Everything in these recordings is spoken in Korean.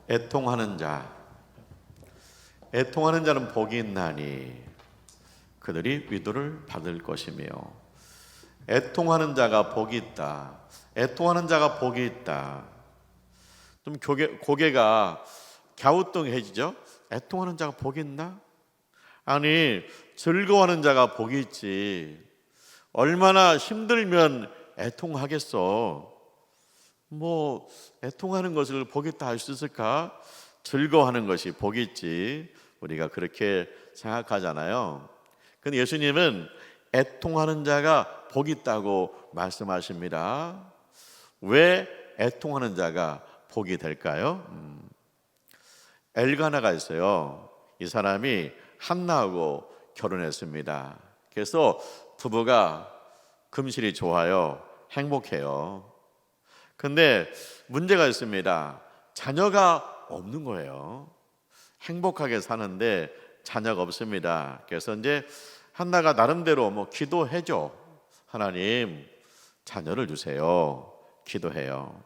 애통하는 자, 애통하는 자는 복이 있나니 그들이 위로를 받을 것이며, 애통하는 자가 복이 있다, 애통하는 자가 복이 있다. 좀 고개가 갸우뚱해지죠. 애통하는 자가 복이 있나? 아니, 즐거워하는 자가 복이 있지. 얼마나 힘들면 애통하겠어. 뭐 애통하는 것을 복이 있다 할 수 있을까? 즐거워하는 것이 복이 있지. 우리가 그렇게 생각하잖아요. 근데 예수님은 애통하는 자가 복이 있다고 말씀하십니다. 왜 애통하는 자가 복이 될까요? 엘가나가 있어요. 이 사람이 한나하고 결혼했습니다. 그래서 부부가 금실이 좋아요. 행복해요. 근데 문제가 있습니다. 자녀가 없는 거예요. 행복하게 사는데 자녀가 없습니다. 그래서 이제 한나가 나름대로 기도해줘. 하나님, 자녀를 주세요. 기도해요.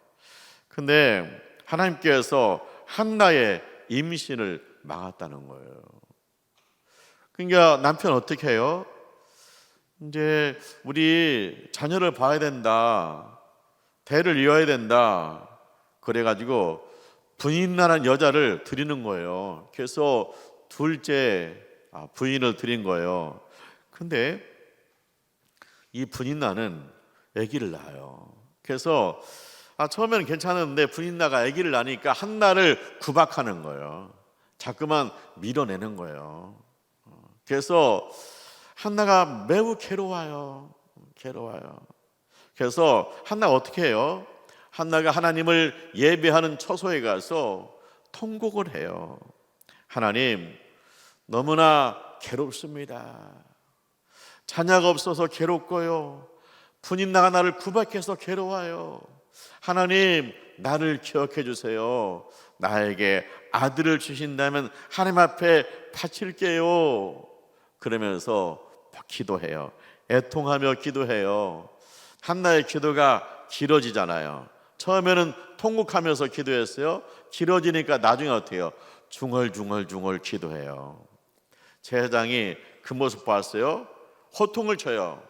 근데 하나님께서 한나의 임신을 막았다는 거예요. 그러니까 남편 어떻게 해요? 이제 우리 자녀를 봐야 된다, 대를 이어야 된다, 그래가지고 부인나라는 여자를 드리는 거예요. 그래서 둘째 부인을 드린 거예요. 근데 이 부인나는 아기를 낳아요. 그래서 처음에는 괜찮은데 부인나가 아기를 낳으니까 한나를 구박하는 거예요. 자꾸만 밀어내는 거예요. 그래서 한나가 매우 괴로워요. 그래서 한나가 어떻게 해요? 한나가 하나님을 예배하는 처소에 가서 통곡을 해요. 하나님, 너무나 괴롭습니다. 자녀가 없어서 괴롭고요, 부인나가 나를 구박해서 괴로워요. 하나님, 나를 기억해 주세요. 나에게 아들을 주신다면 하나님 앞에 바칠게요. 그러면서 기도해요. 애통하며 기도해요. 한나의 기도가 길어지잖아요. 처음에는 통곡하면서 기도했어요. 길어지니까 나중에 어떻게 해요? 중얼중얼 기도해요. 제사장이 그 모습 봤어요. 호통을 쳐요.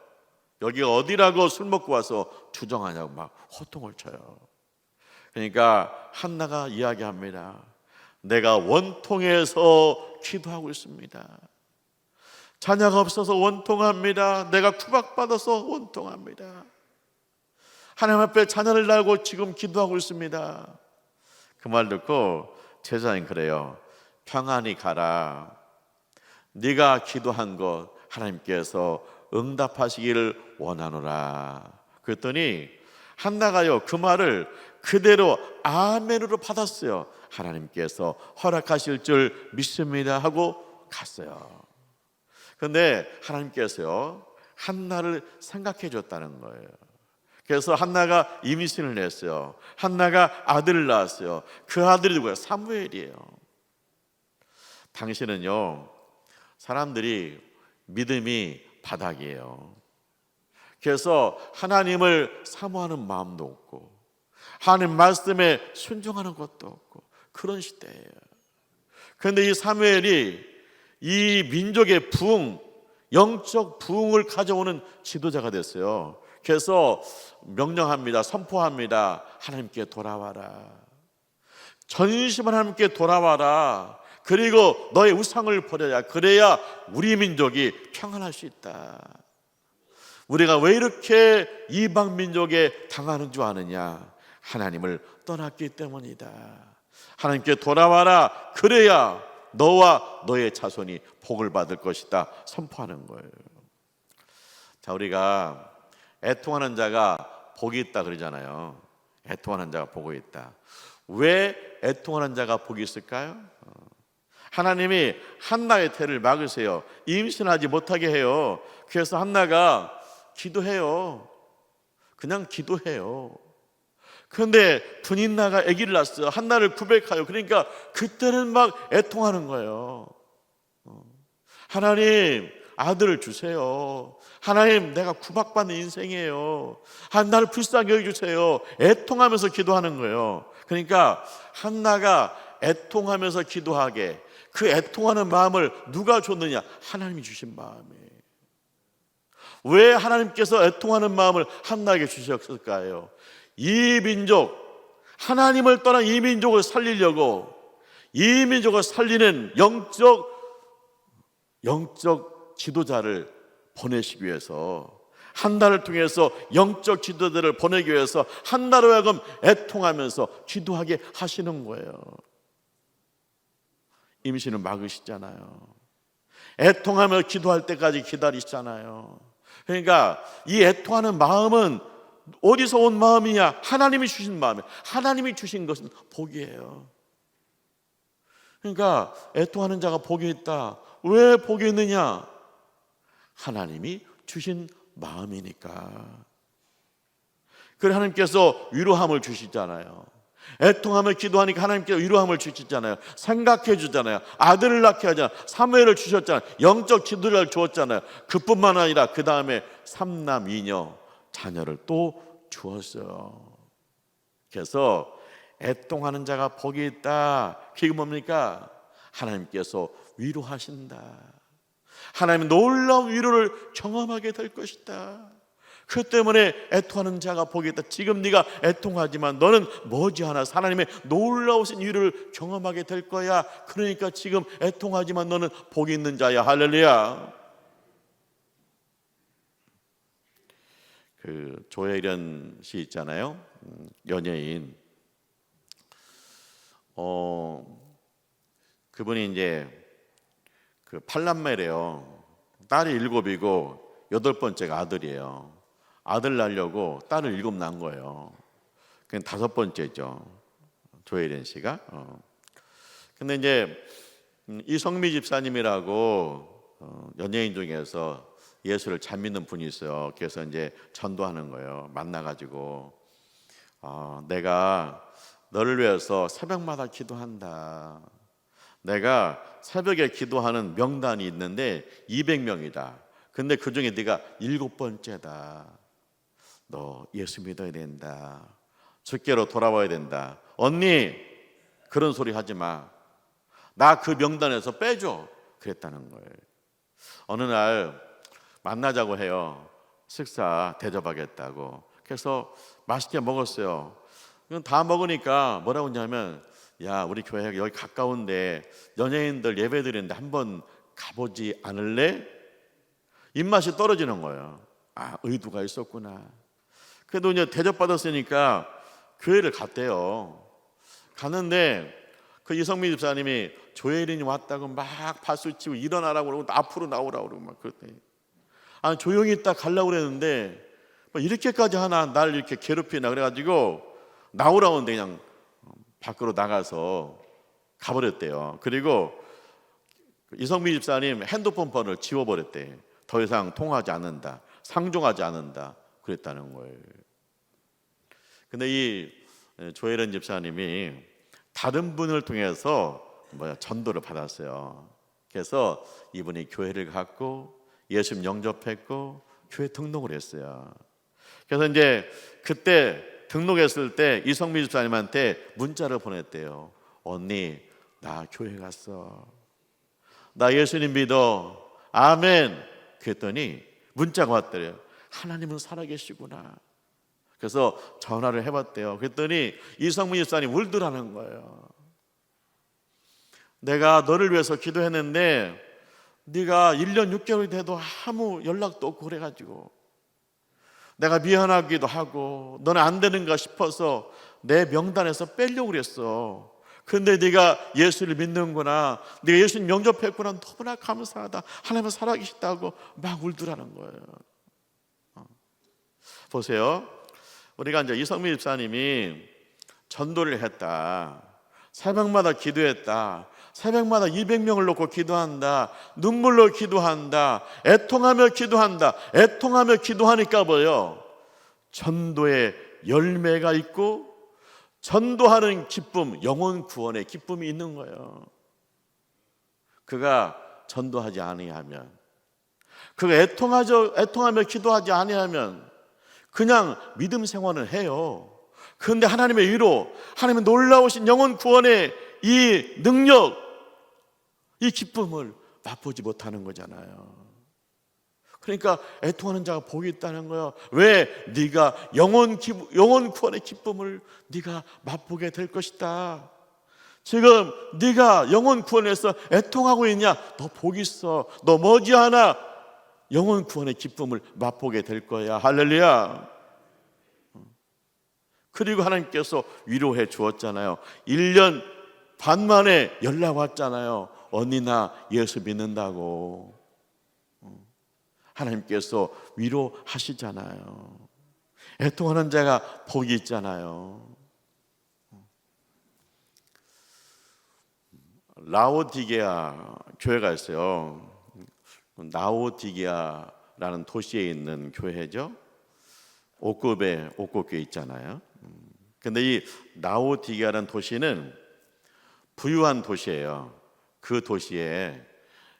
여기가 어디라고 술 먹고 와서 주정하냐고 막 호통을 쳐요. 그러니까 한나가 이야기합니다. 내가 원통해서 기도하고 있습니다. 자녀가 없어서 원통합니다. 내가 구박받아서 원통합니다. 하나님 앞에 자녀를 낳고 지금 기도하고 있습니다. 그 말 듣고 제사장이 그래요. 평안히 가라. 네가 기도한 것 하나님께서 응답하시기를 원하노라. 그랬더니 한나가요, 그 말을 그대로 아멘으로 받았어요. 하나님께서 허락하실 줄 믿습니다 하고 갔어요. 그런데 하나님께서요, 한나를 생각해 줬다는 거예요. 그래서 한나가 임신을 했어요. 한나가 아들을 낳았어요. 그 아들이 누구예요? 사무엘이에요. 당신은요, 사람들이 믿음이 바닥이에요. 그래서 하나님을 사모하는 마음도 없고 하나님 말씀에 순종하는 것도 없고 그런 시대예요. 그런데 이 사무엘이 이 민족의 부흥, 영적 부흥을 가져오는 지도자가 됐어요. 그래서 명령합니다. 선포합니다. 하나님께 돌아와라. 전심을 하나님께 돌아와라. 그리고 너의 우상을 버려야, 그래야 우리 민족이 평안할 수 있다. 우리가 왜 이렇게 이방 민족에 당하는 줄 아느냐? 하나님을 떠났기 때문이다. 하나님께 돌아와라. 그래야 너와 너의 자손이 복을 받을 것이다. 선포하는 거예요. 자, 우리가 애통하는 자가 복이 있다 그러잖아요. 애통하는 자가 복이 있다. 왜 애통하는 자가 복이 있을까요? 하나님이 한나의 태를 막으세요. 임신하지 못하게 해요. 그래서 한나가 기도해요. 그냥 기도해요. 그런데 분인나가 아기를 낳았어요. 한나를 구백하여. 그러니까 그때는 막 애통하는 거예요. 하나님, 아들을 주세요. 하나님, 내가 구박받는 인생이에요. 나를 불쌍히 여겨주세요. 애통하면서 기도하는 거예요. 그러니까 한나가 애통하면서 기도하게, 그 애통하는 마음을 누가 줬느냐? 하나님이 주신 마음이에요. 왜 하나님께서 애통하는 마음을 한나에게 주셨을까요? 이 민족, 하나님을 떠난 이 민족을 살리려고, 이 민족을 살리는 영적 지도자를 보내시기 위해서, 한나를 통해서 영적 지도자를 보내기 위해서 한나로 하여금 애통하면서 기도하게 하시는 거예요. 임신을 막으시잖아요. 애통하며 기도할 때까지 기다리시잖아요. 그러니까 이 애통하는 마음은 어디서 온 마음이냐? 하나님이 주신 마음이에요. 하나님이 주신 것은 복이에요. 그러니까 애통하는 자가 복이 있다. 왜 복이 있느냐? 하나님이 주신 마음이니까. 그래 하나님께서 위로함을 주시잖아요. 애통하며 기도하니까 하나님께서 위로함을 주시잖아요. 생각해 주잖아요. 아들을 낳게 하잖아요. 사무엘을 주셨잖아요. 영적 지도자를 주었잖아요. 그뿐만 아니라 그 다음에 삼남 이녀 자녀를 또 주었어요. 그래서 애통하는 자가 복이 있다. 그게 뭡니까? 하나님께서 위로하신다. 하나님은 놀라운 위로를 경험하게 될 것이다. 그 때문에 애통하는 자가 복이 있다. 지금 네가 애통하지만 너는 머지않아 하나님의 놀라우신 위로를 경험하게 될 거야. 그러니까 지금 애통하지만 너는 복이 있는 자야. 할렐루야. 그 조혜련 씨 있잖아요. 연예인. 그분이 이제 그 8남매래요. 딸이 7이고 8번째가 아들이에요. 아들 낳으려고 딸을 7 낳은 거예요. 그게 5번째죠. 조혜련 씨가. 근데 이제 이성미 집사님이라고 연예인 중에서 예수를 잘 믿는 분이 있어요. 그래서 이제 전도하는 거예요. 만나가지고 내가 너를 위해서 새벽마다 기도한다. 내가 새벽에 기도하는 명단이 있는데 200명이다. 근데 그 중에 네가 7번째다. 너 예수 믿어야 된다. 주께로 돌아와야 된다. 언니 그런 소리 하지 마. 나 그 명단에서 빼줘. 그랬다는 거예요. 어느 날 만나자고 해요. 식사 대접하겠다고. 그래서 맛있게 먹었어요. 다 먹으니까 뭐라고 했냐면, 야, 우리 교회 여기 가까운데 연예인들 예배 드리는데 한번 가보지 않을래? 입맛이 떨어지는 거예요. 의도가 있었구나. 그래도 이제 대접받았으니까 교회를 갔대요. 갔는데 그 이성민 집사님이 조혜린이 왔다고 막 박수치고 일어나라고 그러고 앞으로 나오라고 그러고 막 그랬더니 조용히 있다 가려고 그랬는데 뭐 이렇게까지 하나 날 이렇게 괴롭히나 그래가지고 나오라고 하는데 그냥 밖으로 나가서 가버렸대요. 그리고 이성민 집사님 핸드폰 번호를 지워버렸대. 더 이상 통화하지 않는다. 상종하지 않는다. 그랬다는 거예요. 근데 이 조혜련 집사님이 다른 분을 통해서 전도를 받았어요. 그래서 이분이 교회를 갔고 예수님 영접했고 교회 등록을 했어요. 그래서 이제 그때 등록했을 때 이성민 집사님한테 문자를 보냈대요. 언니, 나 교회 갔어. 나 예수님 믿어. 아멘. 그랬더니 문자가 왔더래요. 하나님은 살아계시구나. 그래서 전화를 해봤대요. 그랬더니 이성민 집사님 울더라는 거예요. 내가 너를 위해서 기도했는데 네가 1년 6개월이 돼도 아무 연락도 없고 그래가지고 내가 미안하기도 하고 너는 안 되는가 싶어서 내 명단에서 빼려고 그랬어. 그런데 네가 예수를 믿는구나, 네가 예수님 영접했구나, 너무나 감사하다, 하나님은 살아계시다고 막 울더라는 거예요. 보세요. 우리가 이제 이성민 집사님이 전도를 했다, 새벽마다 기도했다, 새벽마다 200명을 놓고 기도한다, 눈물로 기도한다, 애통하며 기도한다. 애통하며 기도하니까 뭐예요? 전도의 열매가 있고 전도하는 기쁨, 영혼 구원의 기쁨이 있는 거예요. 그가 전도하지 아니하면, 그가 애통하며 기도하지 아니하면 그냥 믿음 생활을 해요. 그런데 하나님의 위로, 하나님의 놀라우신 영혼 구원의 이 능력, 이 기쁨을 맛보지 못하는 거잖아요. 그러니까 애통하는 자가 복이 있다는 거예요. 왜? 네가 영혼 구원의 기쁨을 네가 맛보게 될 것이다. 지금 네가 영혼 구원에서 애통하고 있냐? 너 복 있어. 너 머지않아 영혼 구원의 기쁨을 맛보게 될 거야. 할렐루야. 그리고 하나님께서 위로해 주었잖아요. 1년 반 만에 연락 왔잖아요. 언니 나 예수 믿는다고. 하나님께서 위로하시잖아요. 애통하는 자가 복이 있잖아요. 라오디게아 교회가 있어요. 라오디게아라는 도시에 있는 교회죠. 옥급에 옥급교회 있잖아요. 근데 이 라오디게아라는 도시는 부유한 도시예요. 그 도시에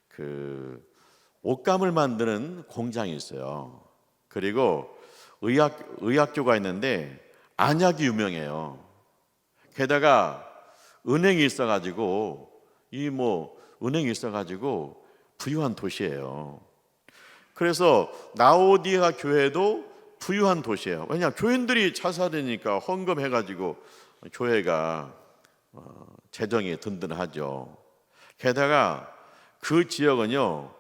그 옷감을 만드는 공장이 있어요. 그리고 의학교가 있는데 안약이 유명해요. 게다가 은행이 있어가지고 은행이 있어가지고 부유한 도시예요. 그래서 라오디게아 교회도 부유한 도시예요. 왜냐 교인들이 차사되니까 헌금해가지고 교회가 재정이 든든하죠. 게다가 그 지역은요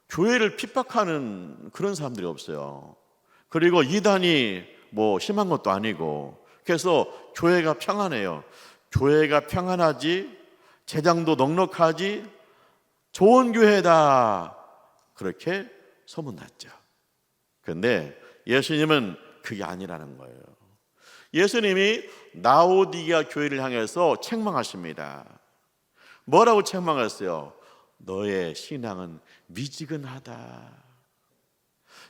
교회를 핍박하는 그런 사람들이 없어요. 그리고 이단이 심한 것도 아니고, 그래서 교회가 평안해요. 교회가 평안하지, 재정도 넉넉하지, 좋은 교회다, 그렇게 소문났죠. 그런데 예수님은 그게 아니라는 거예요. 예수님이 라오디게아 교회를 향해서 책망하십니다. 뭐라고 책망했어요? 너의 신앙은 미지근하다.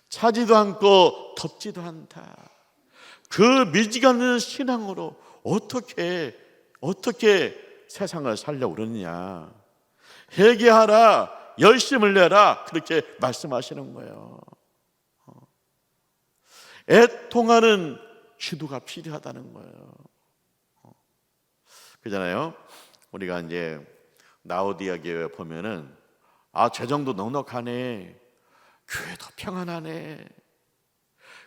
차지도 않고 덥지도 않다. 그 미지근한 신앙으로 어떻게 세상을 살려고 그러느냐. 회개하라, 열심을 내라, 그렇게 말씀하시는 거예요. 애통하는 기도가 필요하다는 거예요. 그잖아요. 우리가 이제 라오디게아 교회 보면은 재정도 넉넉하네, 교회도 평안하네.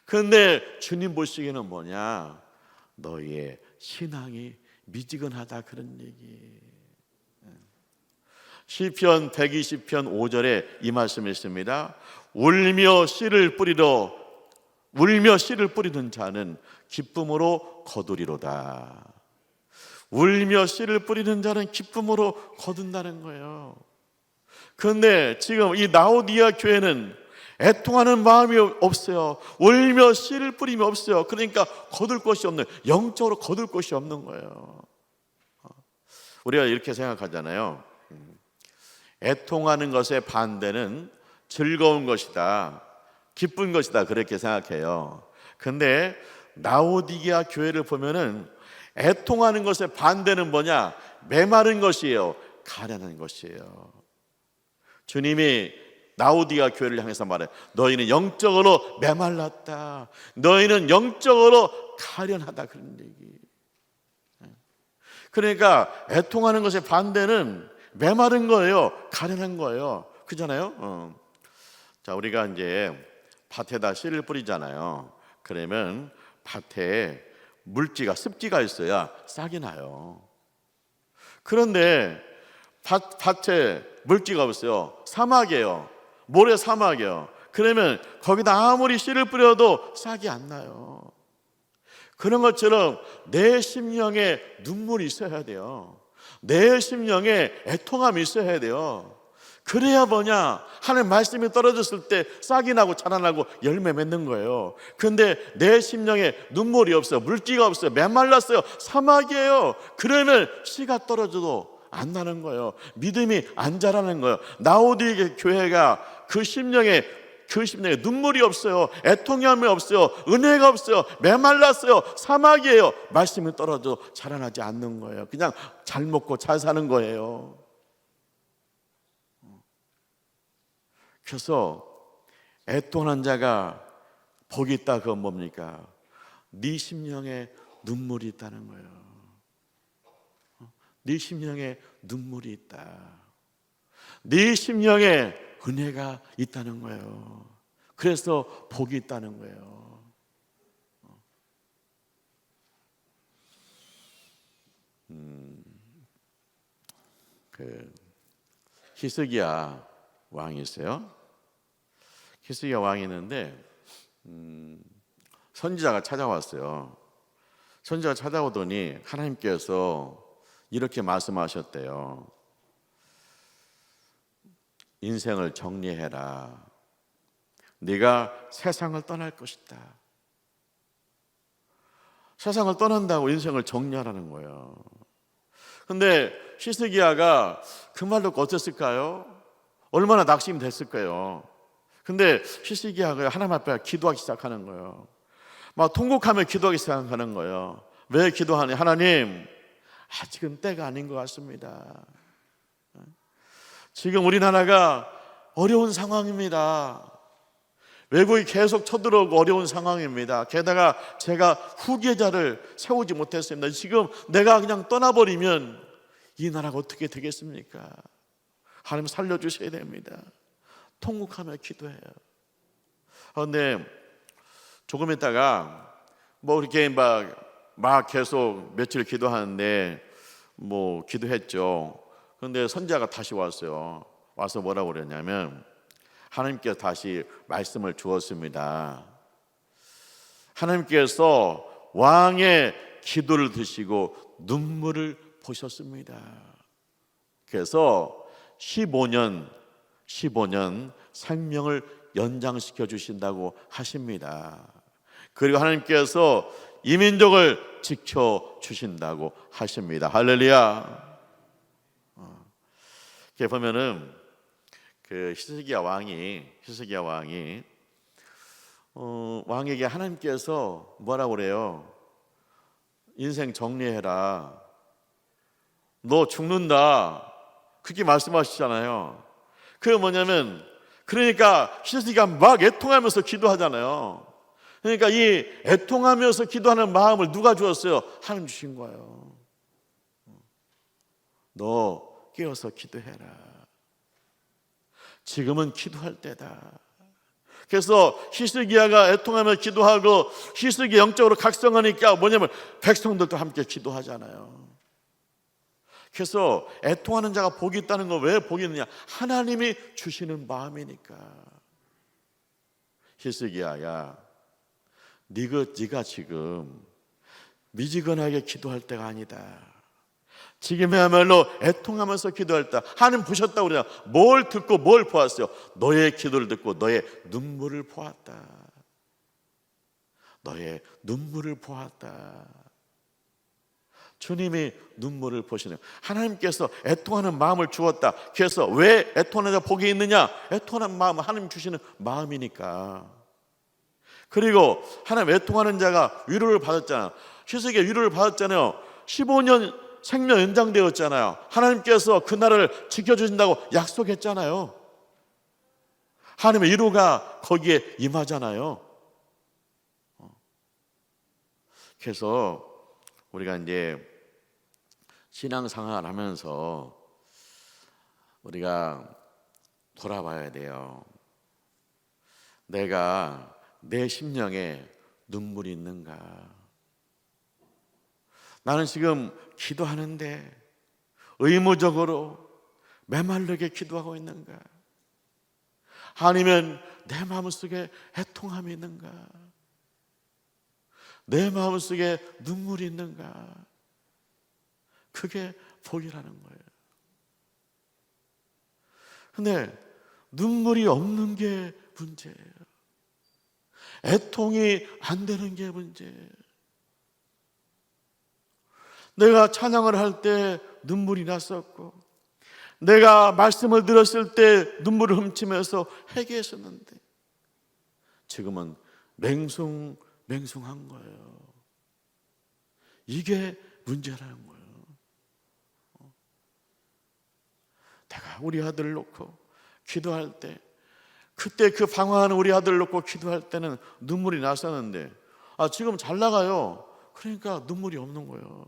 그런데 주님 보시기에는 뭐냐? 너의 신앙이 미지근하다, 그런 얘기. 시편 120편 5절에 이 말씀이 있습니다. 울며 씨를 뿌리는 자는 기쁨으로 거두리로다. 울며 씨를 뿌리는 자는 기쁨으로 거둔다는 거예요. 그런데 지금 이 라오디게아 교회는 애통하는 마음이 없어요. 울며 씨를 뿌림이 없어요. 그러니까 거둘 것이 없는, 영적으로 거둘 것이 없는 거예요. 우리가 이렇게 생각하잖아요. 애통하는 것의 반대는 즐거운 것이다, 기쁜 것이다, 그렇게 생각해요. 근데 라오디게아 교회를 보면은 애통하는 것의 반대는 뭐냐? 메마른 것이에요. 가련한 것이에요. 주님이 라오디게아 교회를 향해서 말해, 너희는 영적으로 메말랐다, 너희는 영적으로 가련하다, 그런 얘기. 그러니까 애통하는 것의 반대는 메마른 거예요. 가련한 거예요. 그잖아요. 자, 우리가 이제 밭에다 씨를 뿌리잖아요. 그러면 밭에 물기가, 습기가 있어야 싹이 나요. 그런데 밭에 물기가 없어요. 사막이에요. 모래 사막이에요. 그러면 거기다 아무리 씨를 뿌려도 싹이 안 나요. 그런 것처럼 내 심령에 눈물이 있어야 돼요. 내 심령에 애통함이 있어야 돼요. 그래야 뭐냐? 하나님 말씀이 떨어졌을 때 싹이 나고 자라나고 열매 맺는 거예요. 그런데 내 심령에 눈물이 없어요. 물기가 없어요. 메말랐어요. 사막이에요. 그러면 씨가 떨어져도 안 나는 거예요. 믿음이 안 자라는 거예요. 라오디게아 교회가 그 심령에 눈물이 없어요. 애통함이 없어요. 은혜가 없어요. 메말랐어요. 사막이에요. 말씀이 떨어져도 자라나지 않는 거예요. 그냥 잘 먹고 잘 사는 거예요. 그래서 애통하는 자가 복이 있다, 그건 뭡니까? 네 심령에 눈물이 있다는 거예요. 네 심령에 눈물이 있다. 네 심령에 은혜가 있다는 거예요. 그래서 복이 있다는 거예요. 그 히스기야 왕이 있어요. 히스기야 왕이 있는데 선지자가 찾아왔어요. 선지자가 찾아오더니 하나님께서 이렇게 말씀하셨대요. 인생을 정리해라. 네가 세상을 떠날 것이다. 세상을 떠난다고 인생을 정리하라는 거예요. 근데 히스기야가 그 말 듣고 어땠을까요? 얼마나 낙심이 됐을까요? 근데 히스기야가 하나님 앞에 기도하기 시작하는 거예요. 막 통곡하며 기도하기 시작하는 거예요. 왜 기도하냐? 하나님, 아직은 때가 아닌 것 같습니다. 지금 우리나라가 어려운 상황입니다. 외국이 계속 쳐들어오고 어려운 상황입니다. 게다가 제가 후계자를 세우지 못했습니다. 지금 내가 그냥 떠나버리면 이 나라가 어떻게 되겠습니까? 하나님 살려주셔야 됩니다. 통곡하며 기도해요. 그런데 조금 있다가 뭐 이렇게 막 계속 며칠 기도하는데 뭐 기도했죠. 그런데 선지자가 다시 왔어요. 와서 뭐라고 그랬냐면 하나님께서 다시 말씀을 주었습니다. 하나님께서 왕의 기도를 드시고 눈물을 보셨습니다. 그래서 15년 생명을 연장시켜 주신다고 하십니다. 그리고 하나님께서 이민족을 지켜 주신다고 하십니다. 할렐루야. 이렇게 보면은 그 히스기야 왕이 왕에게 하나님께서 뭐라고 그래요? 인생 정리해라. 너 죽는다. 그렇게 말씀하시잖아요. 그게 뭐냐면 그러니까 히스기야가 막 애통하면서 기도하잖아요. 그러니까 이 애통하면서 기도하는 마음을 누가 주었어요? 하나님 주신 거예요. 너 깨어서 기도해라. 지금은 기도할 때다. 그래서 히스기야가 애통하며 기도하고 히스기야 영적으로 각성하니까 뭐냐면 백성들도 함께 기도하잖아요. 그래서 애통하는 자가 복이 있다는 거 왜 복이 있느냐? 하나님이 주시는 마음이니까. 히스기야야, 네가 지금 미지근하게 기도할 때가 아니다. 지금이야말로 애통하면서 기도할 때 하나님 보셨다고 그러냐? 뭘 듣고 뭘 보았어요? 너의 기도를 듣고 너의 눈물을 보았다. 너의 눈물을 보았다. 주님이 눈물을 보시네요. 하나님께서 애통하는 마음을 주었다. 그래서 왜 애통하는 자 복이 있느냐? 애통하는 마음은 하나님 주시는 마음이니까. 그리고 하나님 애통하는 자가 위로를 받았잖아요. 히스기야 위로를 받았잖아요. 15년 생명 연장되었잖아요. 하나님께서 그 나라를 지켜주신다고 약속했잖아요. 하나님의 위로가 거기에 임하잖아요. 그래서 우리가 이제 신앙생활을 하면서 우리가 돌아봐야 돼요. 내가 내 심령에 눈물이 있는가? 나는 지금 기도하는데 의무적으로 메말르게 기도하고 있는가? 아니면 내 마음속에 애통함이 있는가? 내 마음속에 눈물이 있는가? 그게 복이라는 거예요. 근데 눈물이 없는 게 문제예요. 애통이 안 되는 게 문제예요. 내가 찬양을 할 때 눈물이 났었고, 내가 말씀을 들었을 때 눈물을 훔치면서 회개했었는데 지금은 맹숭한 거예요. 이게 문제라는 거예요. 내가 우리 아들을 놓고 기도할 때, 그때 그 방황하는 우리 아들을 놓고 기도할 때는 눈물이 났었는데 지금 잘 나가요. 그러니까 눈물이 없는 거예요.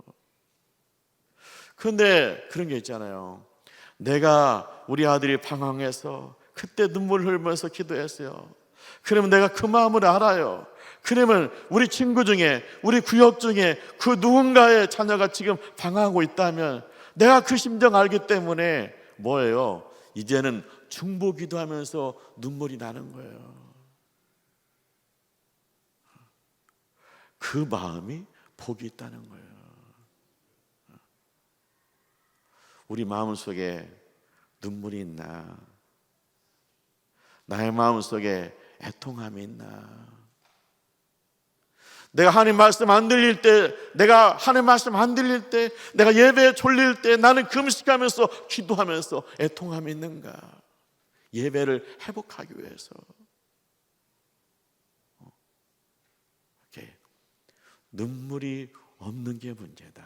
그런데 그런 게 있잖아요. 내가 우리 아들이 방황해서 그때 눈물 흘리면서 기도했어요. 그러면 내가 그 마음을 알아요. 그러면 우리 친구 중에, 우리 구역 중에 그 누군가의 자녀가 지금 방황하고 있다면 내가 그 심정 알기 때문에 뭐예요? 이제는 중보 기도하면서 눈물이 나는 거예요. 그 마음이 복이 있다는 거예요. 우리 마음속에 눈물이 있나? 나의 마음속에 애통함이 있나? 내가 하나님 말씀 안 들릴 때, 내가 하나님 말씀 안 들릴 때, 내가 예배에 졸릴 때 나는 금식하면서 기도하면서 애통함이 있는가? 예배를 회복하기 위해서. 이렇게 눈물이 없는 게 문제다.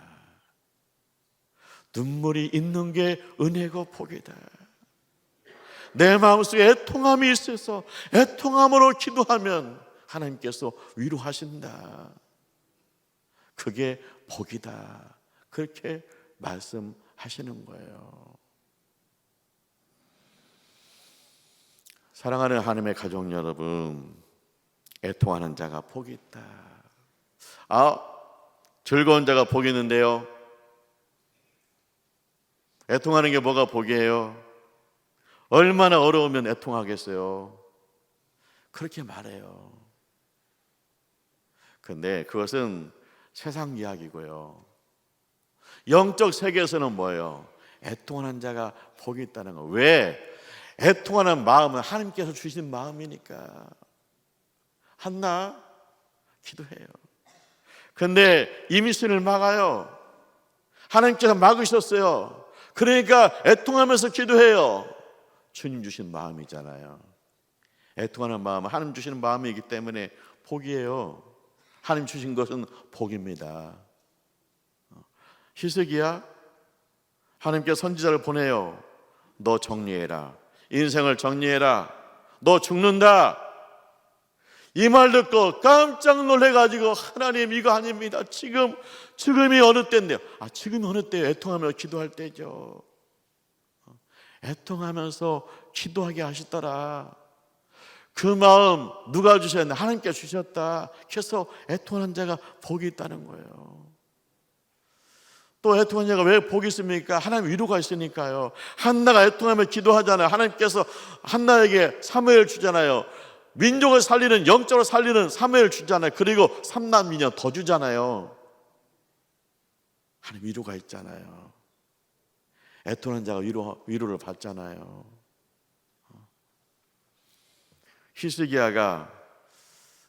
눈물이 있는 게 은혜고 복이다. 내 마음속에 애통함이 있어서 애통함으로 기도하면 하나님께서 위로하신다. 그게 복이다. 그렇게 말씀하시는 거예요. 사랑하는 하나님의 가족 여러분, 애통하는 자가 복이 있다. 즐거운 자가 복이 있는데요. 애통하는 게 뭐가 복이에요? 얼마나 어려우면 애통하겠어요. 그렇게 말해요. 근데 그것은 세상 이야기고요. 영적 세계에서는 뭐예요? 애통하는 자가 복이 있다는 거. 왜? 애통하는 마음은 하나님께서 주신 마음이니까. 한나 기도해요. 근데 임신을 막아요. 하나님께서 막으셨어요. 그러니까 애통하면서 기도해요. 주님 주신 마음이잖아요. 애통하는 마음은 하나님 주시는 마음이기 때문에 복이에요. 하나님 주신 것은 복입니다. 히스기야, 하나님께서 선지자를 보내요. 너 정리해라. 인생을 정리해라. 너 죽는다. 이 말 듣고 깜짝 놀래가지고 하나님 이거 아닙니다. 지금이 어느 때인데요? 지금이 어느 때예요? 애통하며 기도할 때죠. 애통하면서 기도하게 하시더라. 그 마음 누가 주셨나? 하나님께 주셨다. 그래서 애통하는 자가 복이 있다는 거예요. 또 애통하는 자가 왜 복이 있습니까? 하나님 위로가 있으니까요. 한나가 애통하며 기도하잖아요. 하나님께서 한나에게 사무엘 주잖아요. 민족을 살리는, 영적으로 살리는 사무엘 주잖아요. 그리고 3남2녀 더 주잖아요. 하나님 위로가 있잖아요. 애통하는 자가 위로를 받잖아요. 히스기야가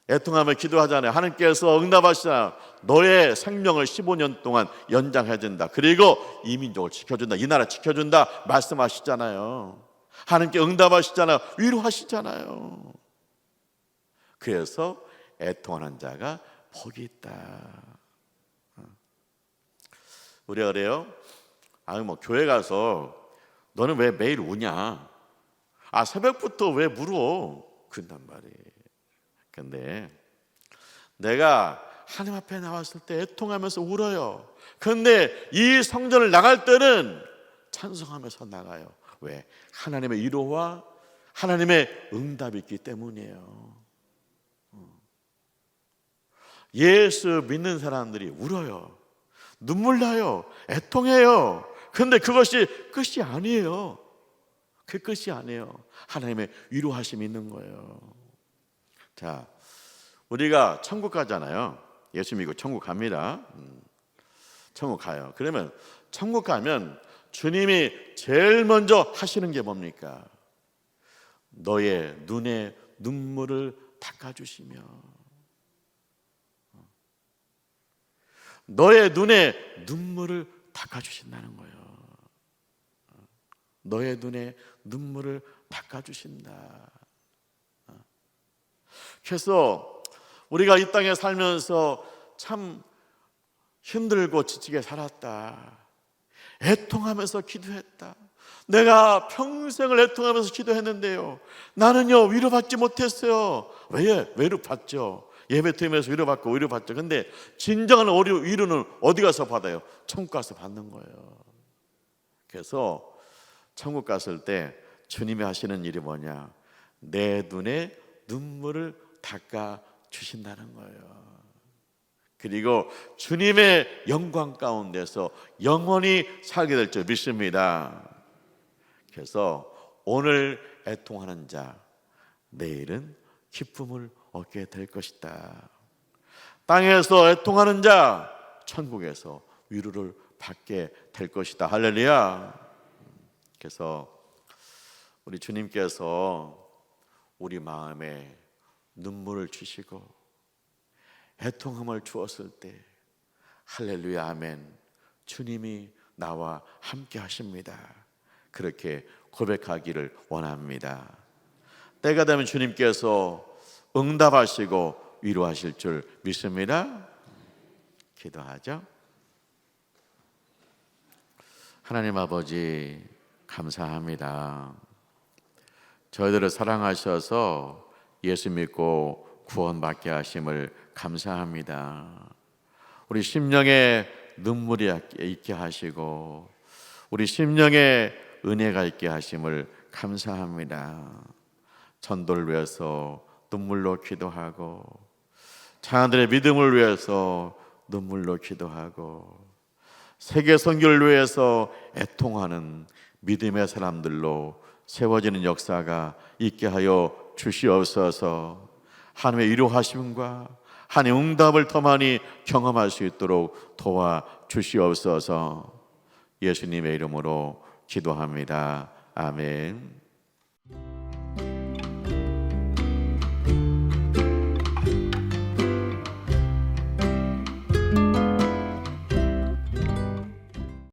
애통하며 기도하잖아요. 하나님께서 응답하시잖아요. 너의 생명을 15년 동안 연장해야 된다. 그리고 이 민족을 지켜준다. 이 나라 지켜준다. 말씀하시잖아요. 하나님께 응답하시잖아요. 위로하시잖아요. 그래서 애통하는 자가 복이 있다. 우리가 그래요. 교회 가서 너는 왜 매일 우냐? 새벽부터 왜 울어? 그런단 말이에요. 근데 내가 하나님 앞에 나왔을 때 애통하면서 울어요. 근데 이 성전을 나갈 때는 찬송하면서 나가요. 왜? 하나님의 위로와 하나님의 응답이 있기 때문이에요. 예수 믿는 사람들이 울어요. 눈물 나요. 애통해요. 근데 그것이 끝이 아니에요. 그 끝이 아니에요. 하나님의 위로하심이 있는 거예요. 자, 우리가 천국 가잖아요. 예수 믿고 천국 갑니다. 천국 가요. 그러면 천국 가면 주님이 제일 먼저 하시는 게 뭡니까? 너의 눈에 눈물을 닦아주시며, 너의 눈에 눈물을 닦아주신다는 거예요. 너의 눈에 눈물을 닦아주신다. 그래서 우리가 이 땅에 살면서 참 힘들고 지치게 살았다. 애통하면서 기도했다. 내가 평생을 애통하면서 기도했는데요, 나는요 위로받지 못했어요. 왜? 위로받죠. 예배팀에서 위로받고 위로받죠. 근데 진정한 위로는 어디 가서 받아요? 천국 가서 받는 거예요. 그래서 천국 갔을 때 주님이 하시는 일이 뭐냐? 내 눈에 눈물을 닦아 주신다는 거예요. 그리고 주님의 영광 가운데서 영원히 살게 될 줄 믿습니다. 그래서 오늘 애통하는 자, 내일은 기쁨을 얻게 될 것이다. 땅에서 애통하는 자, 천국에서 위로를 받게 될 것이다. 할렐루야. 그래서 우리 주님께서 우리 마음에 눈물을 주시고 애통함을 주었을 때 할렐루야 아멘, 주님이 나와 함께 하십니다. 그렇게 고백하기를 원합니다. 때가 되면 주님께서 응답하시고 위로하실 줄 믿습니다. 기도하죠. 하나님 아버지 감사합니다. 저희들을 사랑하셔서 예수 믿고 구원받게 하심을 감사합니다. 우리 심령에 눈물이 있게 하시고 우리 심령에 은혜가 있게 하심을 감사합니다. 전도를 위해서 눈물로 기도하고 자녀들의 믿음을 위해서 눈물로 기도하고 세계 선교를 위해서 애통하는 믿음의 사람들로 세워지는 역사가 있게 하여 주시옵소서. 하나님의 위로하심과 하나님의 응답을 더 많이 경험할 수 있도록 도와주시옵소서. 예수님의 이름으로 기도합니다. 아멘.